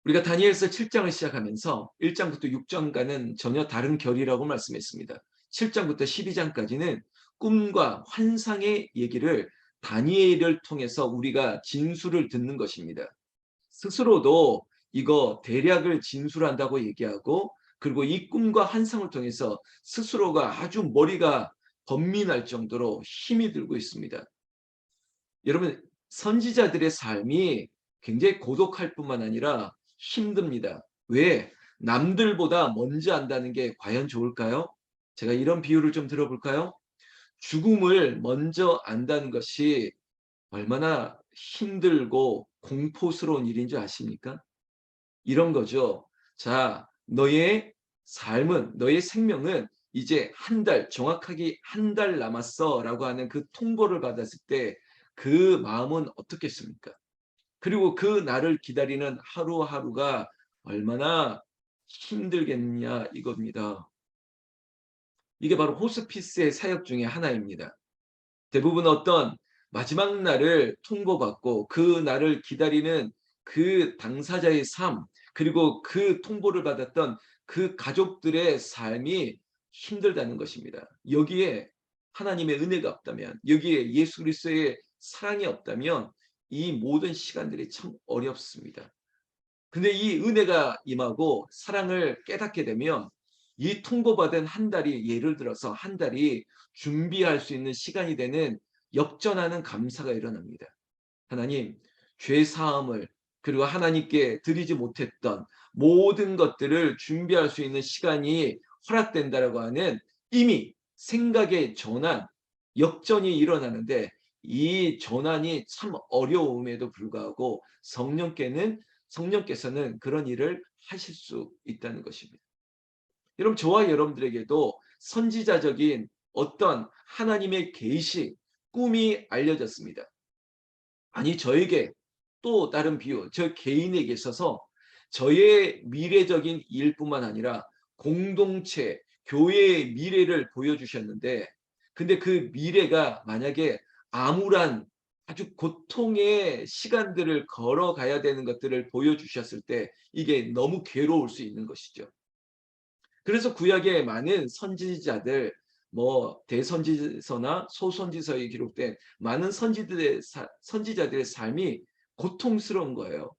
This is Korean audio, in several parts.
우리가 다니엘서 7장을 시작하면서 1장부터 6장과는 전혀 다른 결이라고 말씀했습니다. 7장부터 12장까지는 꿈과 환상의 얘기를 다니엘을 통해서 우리가 진술을 듣는 것입니다. 스스로도 이거 대략을 진술한다고 얘기하고, 그리고 이 꿈과 환상을 통해서 스스로가 아주 머리가 번민할 정도로 힘이 들고 있습니다. 여러분, 선지자들의 삶이 굉장히 고독할 뿐만 아니라 힘듭니다. 왜? 남들보다 먼저 안다는 게 과연 좋을까요? 제가 이런 비유를 좀 들어볼까요? 죽음을 먼저 안다는 것이 얼마나 힘들고 공포스러운 일인 줄 아십니까? 이런 거죠. 자, 너의 삶은, 너의 생명은 이제 한 달, 정확하게 한 달 남았어 라고 하는 그 통보를 받았을 때 그 마음은 어떻겠습니까? 그리고 그 날을 기다리는 하루하루가 얼마나 힘들겠냐 이겁니다. 이게 바로 호스피스의 사역 중에 하나입니다. 대부분 어떤 마지막 날을 통보받고 그 날을 기다리는 그 당사자의 삶, 그리고 그 통보를 받았던 그 가족들의 삶이 힘들다는 것입니다. 여기에 하나님의 은혜가 없다면, 여기에 예수 그리스도의 사랑이 없다면 이 모든 시간들이 참 어렵습니다. 근데 이 은혜가 임하고 사랑을 깨닫게 되면 이 통보받은 한 달이, 예를 들어서 한 달이 준비할 수 있는 시간이 되는 역전하는 감사가 일어납니다. 하나님, 죄 사함을, 그리고 하나님께 드리지 못했던 모든 것들을 준비할 수 있는 시간이 허락된다라고 하는 이미 생각의 전환, 역전이 일어나는데, 이 전환이 참 어려움에도 불구하고 성령께서는 그런 일을 하실 수 있다는 것입니다. 여러분, 저와 여러분들에게도 선지자적인 어떤 하나님의 계시, 꿈이 알려졌습니다. 아니, 저에게 또 다른 비유, 저 개인에게 있어서 저의 미래적인 일뿐만 아니라 공동체, 교회의 미래를 보여주셨는데, 근데 그 미래가 만약에 암울한 아주 고통의 시간들을 걸어가야 되는 것들을 보여주셨을 때 이게 너무 괴로울 수 있는 것이죠. 그래서 구약의 많은 선지자들, 뭐 대선지서나 소선지서에 기록된 많은 선지자들의 삶이 고통스러운 거예요.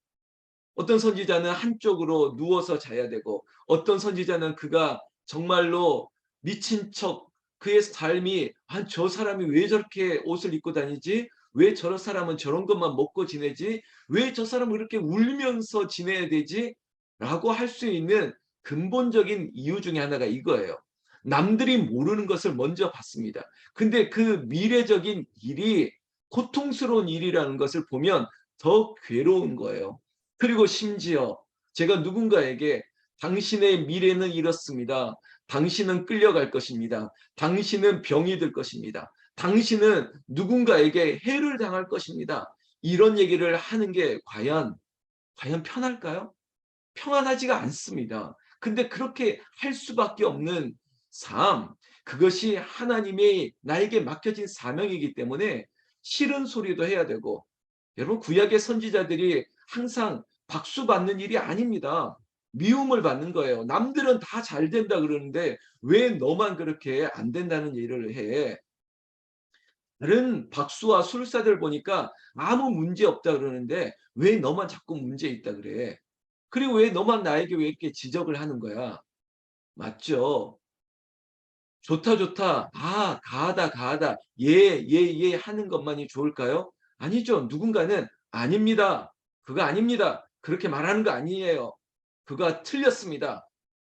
어떤 선지자는 한쪽으로 누워서 자야 되고, 어떤 선지자는 그가 정말로 미친 척, 그의 삶이 저 사람이 왜 저렇게 옷을 입고 다니지? 왜 저런 사람은 저런 것만 먹고 지내지? 왜 저 사람은 그렇게 울면서 지내야 되지? 라고 할 수 있는 근본적인 이유 중에 하나가 이거예요. 남들이 모르는 것을 먼저 봤습니다. 근데 그 미래적인 일이 고통스러운 일이라는 것을 보면 더 괴로운 거예요. 그리고 심지어 제가 누군가에게 당신의 미래는 이렇습니다. 당신은 끌려갈 것입니다. 당신은 병이 들 것입니다. 당신은 누군가에게 해를 당할 것입니다. 이런 얘기를 하는 게 과연 편할까요? 평안하지가 않습니다. 근데 그렇게 할 수밖에 없는 삶, 그것이 하나님의 나에게 맡겨진 사명이기 때문에 싫은 소리도 해야 되고, 여러분, 구약의 선지자들이 항상 박수 받는 일이 아닙니다. 미움을 받는 거예요. 남들은 다 잘 된다 그러는데 왜 너만 그렇게 안 된다는 일을 해? 다른 박수와 술사들 보니까 아무 문제 없다 그러는데 왜 너만 자꾸 문제 있다 그래? 그리고 왜 너만 나에게 왜 이렇게 지적을 하는 거야? 맞죠? 좋다, 좋다. 아, 가하다, 가하다. 예, 예, 예 하는 것만이 좋을까요? 아니죠. 누군가는 아닙니다. 그거 아닙니다. 그렇게 말하는 거 아니에요. 그가 틀렸습니다.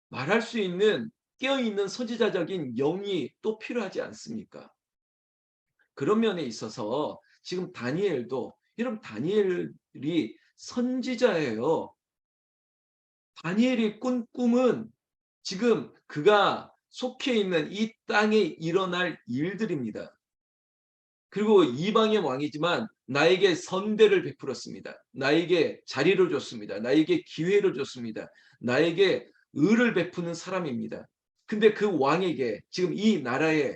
말할 수 있는 깨어있는 선지자적인 영이 또 필요하지 않습니까? 그런 면에 있어서 지금 다니엘도, 여러분, 다니엘이 선지자예요. 다니엘이 꾼 꿈은 지금 그가 속해 있는 이 땅에 일어날 일들입니다. 그리고 이방의 왕이지만 나에게 선대를 베풀었습니다. 나에게 자리를 줬습니다. 나에게 기회를 줬습니다. 나에게 의를 베푸는 사람입니다. 근데 그 왕에게 지금 이 나라에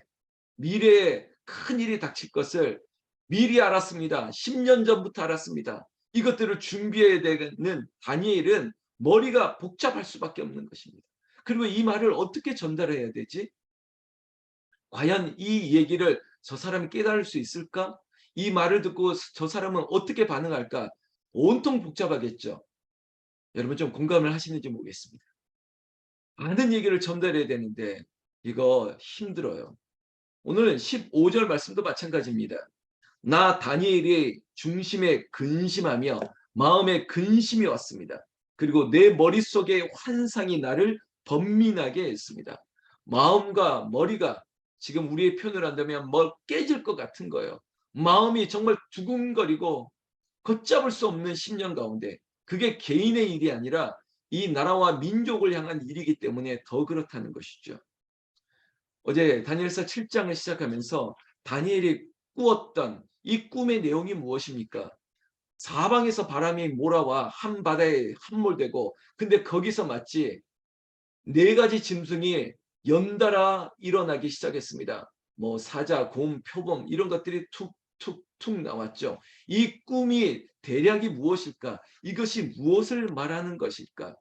미래에 큰 일이 닥칠 것을 미리 알았습니다. 10년 전부터 알았습니다. 이것들을 준비해야 되는 다니엘은 머리가 복잡할 수밖에 없는 것입니다. 그리고 이 말을 어떻게 전달해야 되지? 과연 이 얘기를 저 사람이 깨달을 수 있을까? 이 말을 듣고 저 사람은 어떻게 반응할까? 온통 복잡하겠죠. 여러분 좀 공감을 하시는지 모르겠습니다. 많은 얘기를 전달해야 되는데 이거 힘들어요. 오늘 15절 말씀도 마찬가지입니다. 나 다니엘이 중심에 근심하며 마음에 근심이 왔습니다. 그리고 내 머릿속의 환상이 나를 번민하게 했습니다. 마음과 머리가 지금 우리의 표현을 한다면 뭐 깨질 것 같은 거예요. 마음이 정말 두근거리고 걷잡을 수 없는 심령 가운데 그게 개인의 일이 아니라 이 나라와 민족을 향한 일이기 때문에 더 그렇다는 것이죠. 어제 다니엘서 7장을 시작하면서 다니엘이 꾸었던 이 꿈의 내용이 무엇입니까? 사방에서 바람이 몰아와 한 바다에 함몰되고 근데 거기서 마치 네 가지 짐승이 연달아 일어나기 시작했습니다. 뭐 사자, 곰, 표범 이런 것들이 툭툭툭 나왔죠. 이 꿈이 대략이 무엇일까? 이것이 무엇을 말하는 것일까?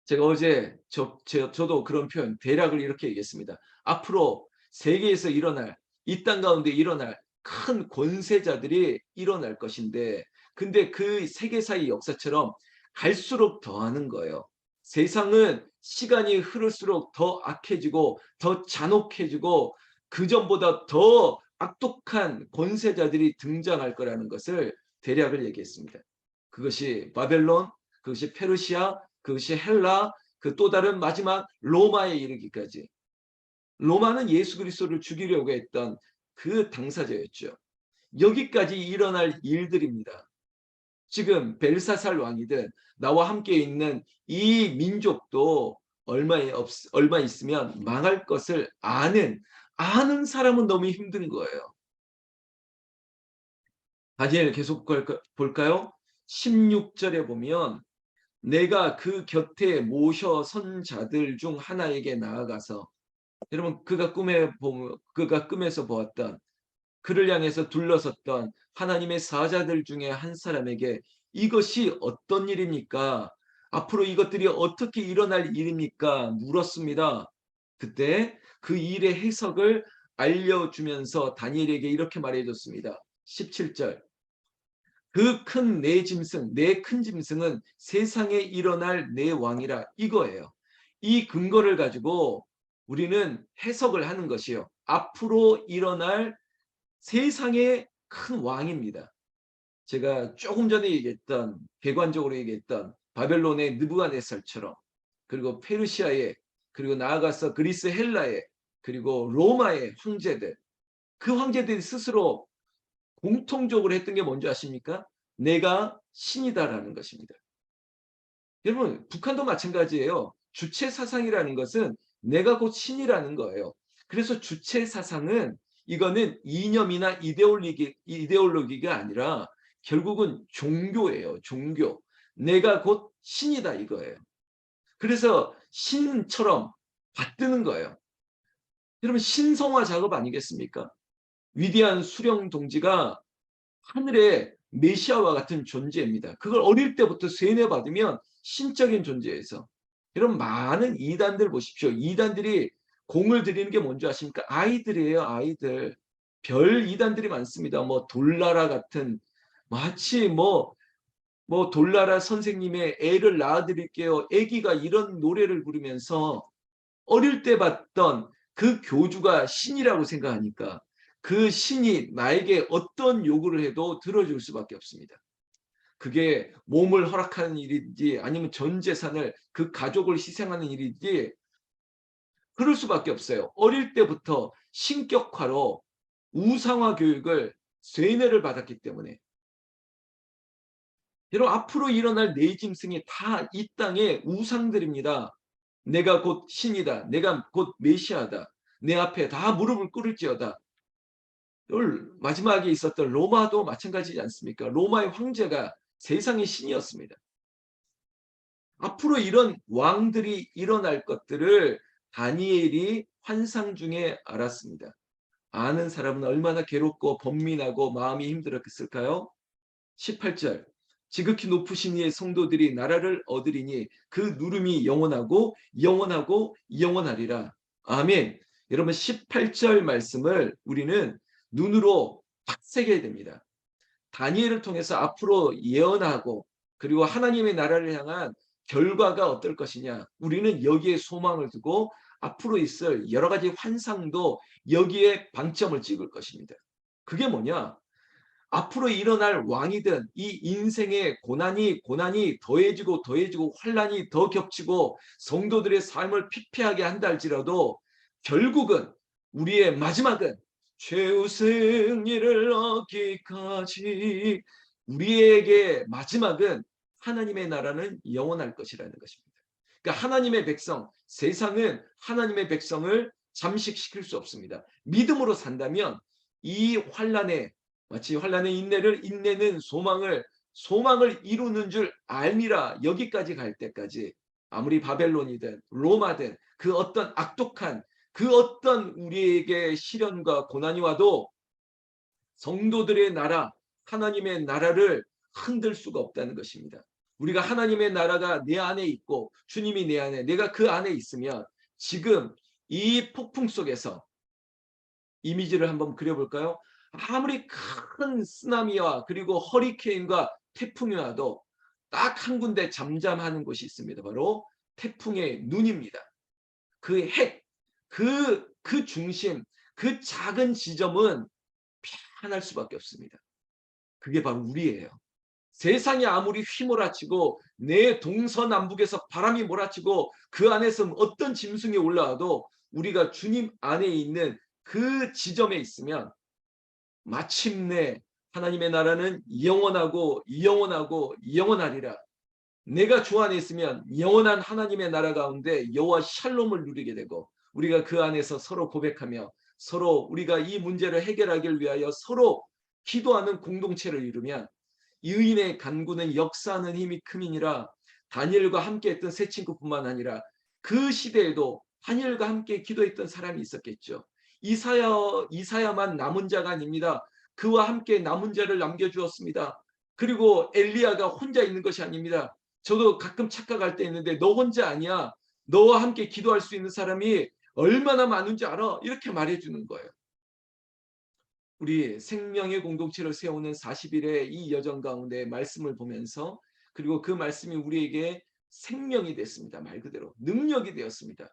제가 어제 저도 그런 표현 대략을 이렇게 얘기했습니다. 앞으로 세계에서 일어날 이 땅 가운데 일어날 큰 권세자들이 일어날 것인데 근데 그 세계사의 역사처럼 갈수록 더하는 거예요. 세상은 시간이 흐를수록 더 악해지고 더 잔혹해지고 그전보다 더 악독한 권세자들이 등장할 거라는 것을 대략을 얘기했습니다. 그것이 바벨론, 그것이 페르시아, 그것이 헬라, 그 또 다른 마지막 로마에 이르기까지. 로마는 예수 그리스도를 죽이려고 했던 그 당사자였죠. 여기까지 일어날 일들입니다. 지금 벨사살 왕이든 나와 함께 있는 이 민족도 얼마 있으면 망할 것을 아는 사람은 너무 힘든 거예요. 다니엘 계속 볼까요? 16절에 보면 내가 그 곁에 모셔 선 자들 중 하나에게 나아가서 여러분 그가 꿈에서 보았던 그를 향해서 둘러섰던 하나님의 사자들 중에 한 사람에게 이것이 어떤 일입니까? 앞으로 이것들이 어떻게 일어날 일입니까? 물었습니다. 그때 그 일의 해석을 알려주면서 다니엘에게 이렇게 말해줬습니다. 17절 그 큰 내 짐승, 내 큰 짐승은 세상에 일어날 내 왕이라 이거예요. 이 근거를 가지고 우리는 해석을 하는 것이요. 앞으로 일어날 세상의 큰 왕입니다. 제가 조금 전에 얘기했던 개관적으로 얘기했던 바벨론의 느부갓네살처럼 그리고 페르시아의 그리고 나아가서 그리스 헬라의 그리고 로마의 황제들 그 황제들이 스스로 공통적으로 했던 게 뭔지 아십니까? 내가 신이다라는 것입니다. 여러분 북한도 마찬가지예요. 주체 사상이라는 것은 내가 곧 신이라는 거예요. 그래서 주체 사상은 이거는 이념이나 이데올로기가 아니라 결국은 종교예요. 종교. 내가 곧 신이다 이거예요. 그래서 신처럼 받드는 거예요. 여러분 신성화 작업 아니겠습니까? 위대한 수령 동지가 하늘의 메시아와 같은 존재입니다. 그걸 어릴 때부터 세뇌받으면 신적인 존재에서 이런 많은 이단들 보십시오. 이단들이 공을 들이는 게 뭔지 아십니까? 아이들이에요. 아이들. 별 이단들이 많습니다. 뭐 돌나라 같은 마치 뭐 돌나라 선생님의 애를 낳아드릴게요. 애기가 이런 노래를 부르면서 어릴 때 봤던 그 교주가 신이라고 생각하니까 그 신이 나에게 어떤 요구를 해도 들어줄 수밖에 없습니다. 그게 몸을 허락하는 일인지 아니면 전 재산을 그 가족을 희생하는 일인지 그럴 수밖에 없어요. 어릴 때부터 신격화로 우상화 교육을 쇠뇌를 받았기 때문에 여러분 앞으로 일어날 네 짐승이 다 이 땅의 우상들입니다. 내가 곧 신이다. 내가 곧 메시아다. 내 앞에 다 무릎을 꿇을지어다. 마지막에 있었던 로마도 마찬가지지 않습니까? 로마의 황제가 세상의 신이었습니다. 앞으로 이런 왕들이 일어날 것들을 다니엘이 환상 중에 알았습니다. 아는 사람은 얼마나 괴롭고 번민하고 마음이 힘들었을까요? 18절 지극히 높으신 이의 성도들이 나라를 얻으리니 그 누름이 영원하고 영원하고 영원하리라. 아멘. 여러분 18절 말씀을 우리는 눈으로 딱 새겨야 됩니다. 다니엘을 통해서 앞으로 예언하고 그리고 하나님의 나라를 향한 결과가 어떨 것이냐. 우리는 여기에 소망을 두고 앞으로 있을 여러 가지 환상도 여기에 방점을 찍을 것입니다. 그게 뭐냐? 앞으로 일어날 왕이든 이 인생의 고난이 더해지고 더해지고 환란이 더 겹치고 성도들의 삶을 피폐하게 한다 할지라도 결국은 우리의 마지막은 최후 승리를 얻기까지 우리에게 마지막은 하나님의 나라는 영원할 것이라는 것입니다. 그러니까 하나님의 백성, 세상은 하나님의 백성을 잠식시킬 수 없습니다. 믿음으로 산다면 이 환란에 마치 환란의 인내를 인내는 소망을 이루는 줄 알미라 여기까지 갈 때까지 아무리 바벨론이든 로마든 그 어떤 악독한 그 어떤 우리에게 시련과 고난이 와도 성도들의 나라 하나님의 나라를 흔들 수가 없다는 것입니다. 우리가 하나님의 나라가 내 안에 있고 주님이 내 안에 내가 그 안에 있으면 지금 이 폭풍 속에서 이미지를 한번 그려볼까요? 아무리 큰 쓰나미와 그리고 허리케인과 태풍이 와도 딱 한 군데 잠잠하는 곳이 있습니다. 바로 태풍의 눈입니다. 그 핵, 그 중심, 그 작은 지점은 편할 수밖에 없습니다. 그게 바로 우리예요. 세상이 아무리 휘몰아치고 내 동서남북에서 바람이 몰아치고 그 안에서 어떤 짐승이 올라와도 우리가 주님 안에 있는 그 지점에 있으면 마침내 하나님의 나라는 영원하고 영원하고 영원하리라. 내가 주 안에 있으면 영원한 하나님의 나라 가운데 여호와 샬롬을 누리게 되고 우리가 그 안에서 서로 고백하며 서로 우리가 이 문제를 해결하기 위하여 서로 기도하는 공동체를 이루면 의인의 간구는 역사하는 힘이 큼이니라. 다니엘과 함께 했던 세 친구뿐만 아니라 그 시대에도 다니엘과 함께 기도했던 사람이 있었겠죠. 이사야만 남은 자가 아닙니다. 그와 함께 남은 자를 남겨주었습니다. 그리고 엘리야가 혼자 있는 것이 아닙니다. 저도 가끔 착각할 때 있는데 너 혼자 아니야. 너와 함께 기도할 수 있는 사람이 얼마나 많은지 알아? 이렇게 말해주는 거예요. 우리 생명의 공동체를 세우는 40일의 이 여정 가운데 말씀을 보면서 그리고 그 말씀이 우리에게 생명이 됐습니다. 말 그대로 능력이 되었습니다.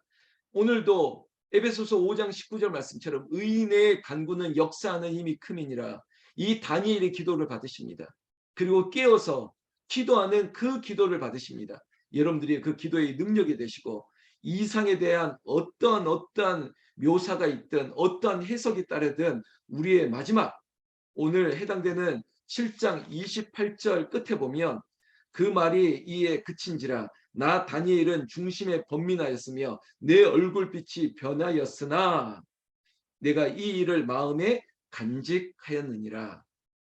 오늘도 에베소서 5장 19절 말씀처럼 의인의 간구는 역사하는 힘이 큼이니라. 이 다니엘의 기도를 받으십니다. 그리고 깨어서 기도하는 그 기도를 받으십니다. 여러분들이 그 기도의 능력이 되시고 이상에 대한 어떤 묘사가 있든 어떤 해석이 따르든 우리의 마지막 오늘 해당되는 7장 28절 끝에 보면 그 말이 이에 그친지라 나 다니엘은 중심에 번민하였으며 내 얼굴빛이 변하였으나 내가 이 일을 마음에 간직하였느니라.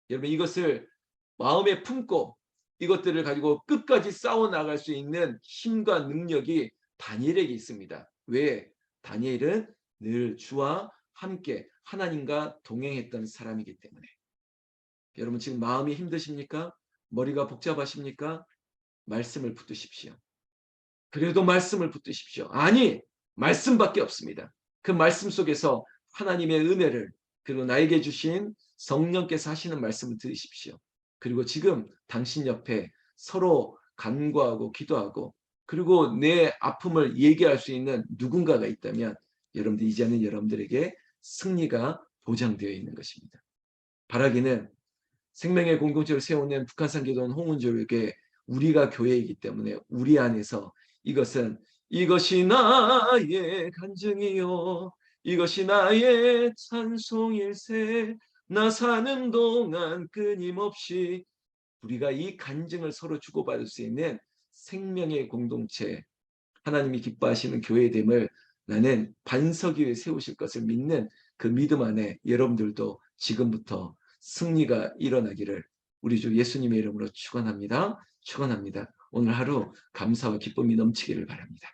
여러분 이것을 마음에 품고 이것들을 가지고 끝까지 싸워나갈 수 있는 힘과 능력이 다니엘에게 있습니다. 왜? 다니엘은 늘 주와 함께 하나님과 동행했던 사람이기 때문에. 여러분 지금 마음이 힘드십니까? 머리가 복잡하십니까? 말씀을 붙드십시오. 그래도 말씀을 붙드십시오. 아니, 말씀밖에 없습니다. 그 말씀 속에서 하나님의 은혜를 그리고 나에게 주신 성령께서 하시는 말씀을 들으십시오. 그리고 지금 당신 옆에 서로 간구하고 기도하고 그리고 내 아픔을 얘기할 수 있는 누군가가 있다면 여러분들 이제는 여러분들에게 승리가 보장되어 있는 것입니다. 바라기는 생명의 공동체를 세우는 북한산 기도원 홍은조에게 우리가 교회이기 때문에 우리 안에서 이것이 나의 간증이요 이것이 나의 찬송일세 나 사는 동안 끊임없이 우리가 이 간증을 서로 주고받을 수 있는 생명의 공동체 하나님이 기뻐하시는 교회됨을 나는 반석 위에 세우실 것을 믿는 그 믿음 안에 여러분들도 지금부터 승리가 일어나기를 우리 주 예수님의 이름으로 축원합니다. 축원합니다. 오늘 하루 감사와 기쁨이 넘치기를 바랍니다.